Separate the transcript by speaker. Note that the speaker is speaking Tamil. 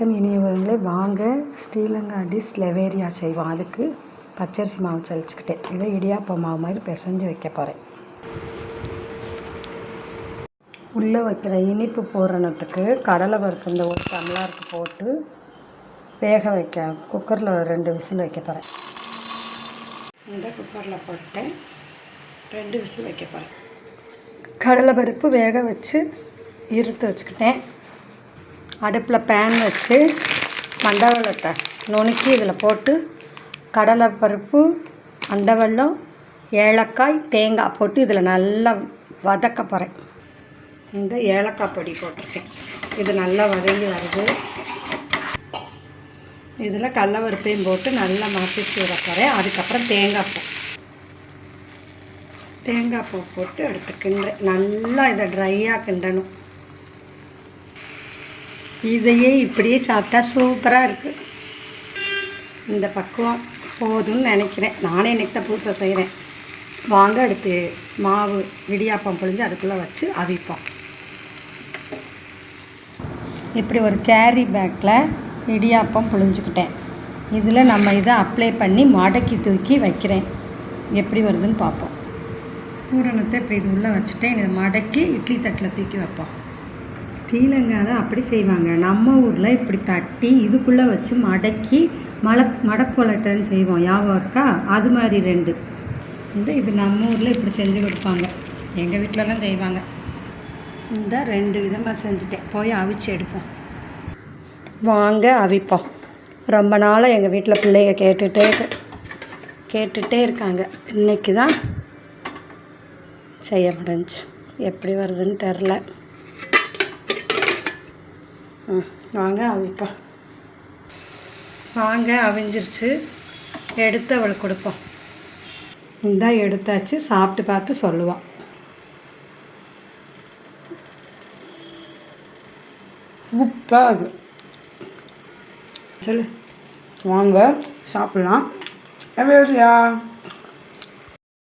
Speaker 1: வணக்கம் இனியவர்களே, வாங்க ஸ்ரீலங்கா டிஷ் லெவேரியா செய்வோம். அதுக்கு பச்சரிசி மாவு தெளிச்சுக்கிட்டேன். இதை இடியாப்பம் மாவு மாதிரி பிசைஞ்சு வைக்க போகிறேன். உள்ளே வைக்கிற இனிப்பு பூரணத்துக்கு கடலை பருப்பு இந்த ஒரு டம்ளருக்கு போட்டு வேக வைக்க குக்கரில் 2 விசில் வைக்க போகிறேன். இந்த குக்கரில் போட்டேன் 2 விசில் வைக்க போகிறேன். கடலை பருப்பு வேக வச்சு இருத்து வச்சுக்கிட்டேன். அடுப்பில் பேன் வச்சு மண்டவெல்லத்தை நுணுக்கி இதில் போட்டு கடலை பருப்பு, மண்டவெல்லம், ஏலக்காய், தேங்காய் போட்டு இதில் நல்லா வதக்க போகிறேன். இந்த ஏலக்காய் பொடி போட்டிருக்கேன். இது நல்லா வதங்கி வருது. இதில் கடலைப்பருப்பையும் போட்டு நல்லா மசிச்சு விட போகிறேன். அதுக்கப்புறம் தேங்காய் பூ போட்டு எடுத்து கிண்டுறேன். நல்லா இதை ட்ரையாக கிண்டணும். இதையே இப்படியே சாப்பிட்டா சூப்பராக இருக்குது. இந்த பக்குவம் போதும்னு நினைக்கிறேன். நானே இன்றைக்கி தான் புதுசாக செய்கிறேன். வாங்க எடுத்து மாவு இடியாப்பம் புழிஞ்சு அதுக்குள்ளே வச்சு அவிப்போம். இப்படி ஒரு கேரி பேக்கில் இடியாப்பம் புழிஞ்சுக்கிட்டேன். இதில் நம்ம இதை அப்ளை பண்ணி மடக்கி தூக்கி வைக்கிறேன். எப்படி வருதுன்னு பார்ப்போம். பூரணத்தை இப்படி இது உள்ளே வச்சுட்டேன். இதை மடக்கி இட்லி தட்டில் தூக்கி வைப்போம். ஸ்ரீலங்காவில் அப்படி செய்வாங்க. நம்ம ஊரில் இப்படி தட்டி இதுக்குள்ளே வச்சு மடக்கி மடக்கொலட்டைன்னு செய்வோம். ஞாபகம் இருக்கா? அது மாதிரி 2 இது நம்ம ஊரில் இப்படி செஞ்சு கொடுப்பாங்க. எங்கள் வீட்டிலலாம் செய்வாங்க. இந்த 2 விதமாக செஞ்சுட்டேன். போய் அவிச்சு எடுப்போம். வாங்க அவிப்போம். ரொம்ப நாளாக எங்கள் வீட்டில் பிள்ளைங்க கேட்டுகிட்டே இருக்காங்க. இன்றைக்கி தான் செய்ய முடிஞ்சு. எப்படி வருதுன்னு தெரில. வாங்க அவிப்போம். வாங்க அவிஞ்சிருச்சு. எடுத்து அவளுக்கு கொடுப்போம். இந்தா எடுத்தாச்சு. சாப்பிட்டு பார்த்து சொல்லுவாள். உப்பாகு சொல்லு. வாங்க சாப்பிட்லாம். எவ்வளோயா?